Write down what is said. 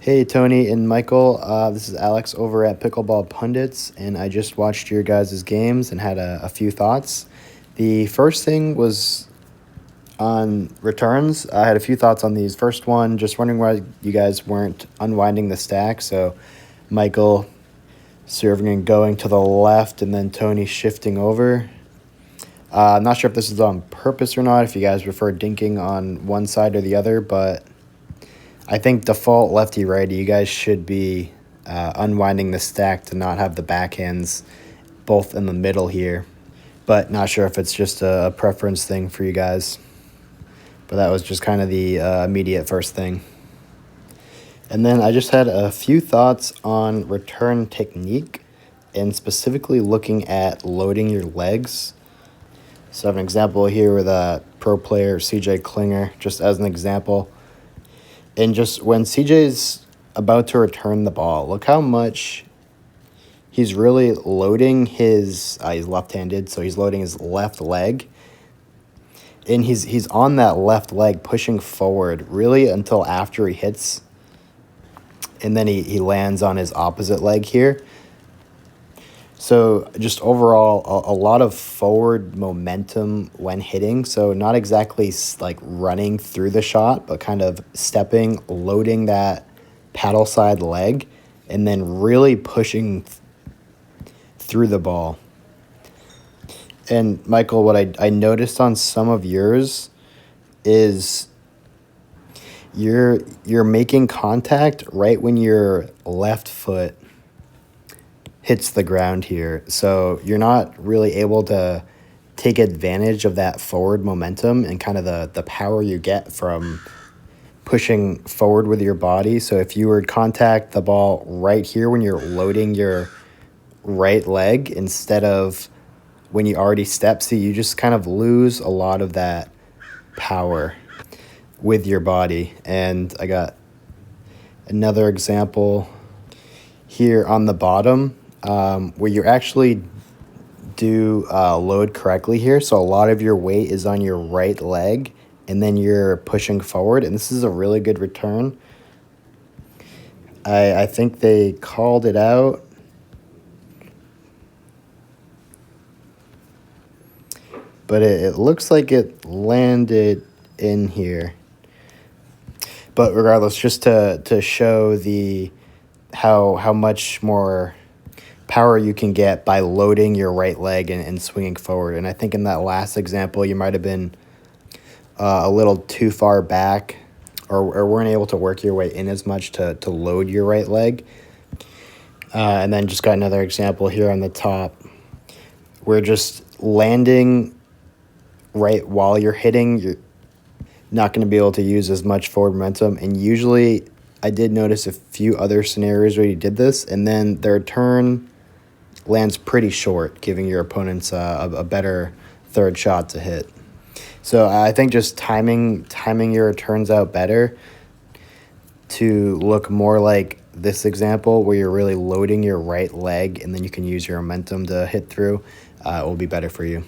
Hey, Tony and Michael. This is Alex over at Pickleball Pundits, and I just watched your guys' games and had a few thoughts. The first thing was on returns. I had a few thoughts on these. First one, just wondering why you guys weren't unwinding the stack. So, Michael serving and going to the left, and then Tony shifting over. I'm not sure if this is on purpose or not, if you guys prefer dinking on one side or the other, but I think default lefty-righty, you guys should be unwinding the stack to not have the backhands both in the middle here. But not sure if it's just a preference thing for you guys. But that was just kind of the immediate first thing. And then I just had a few thoughts on return technique and specifically looking at loading your legs. So I have an example here with a pro player, CJ Klinger, just as an example. And just when CJ's about to return the ball, look how much he's really loading his, he's left-handed, so he's loading his left leg. And he's on that left leg pushing forward really until after he hits. And then he lands on his opposite leg here. So just overall, a lot of forward momentum when hitting. So not exactly like running through the shot, but kind of stepping, loading that paddle side leg, and then really pushing through the ball. And Michael, what I noticed on some of yours is you're making contact right when your left foot hits the ground here. So you're not really able to take advantage of that forward momentum and kind of the power you get from pushing forward with your body. So if you were to contact the ball right here when you're loading your right leg instead of when you already step, see, you just kind of lose a lot of that power with your body. And I got another example here on the bottom where you actually do load correctly here. So a lot of your weight is on your right leg, and then you're pushing forward. And this is a really good return. I think they called it out. But it looks like it landed in here. But regardless, just to show how much more power you can get by loading your right leg and swinging forward. And I think in that last example, you might have been a little too far back or weren't able to work your way in as much to load your right leg. And then just got another example here on the top. We're just landing right while you're hitting. You're not going to be able to use as much forward momentum. And usually I did notice a few other scenarios where you did this, and then the return lands pretty short, giving your opponents a better third shot to hit. So I think just timing your returns out better to look more like this example where you're really loading your right leg and then you can use your momentum to hit through will be better for you.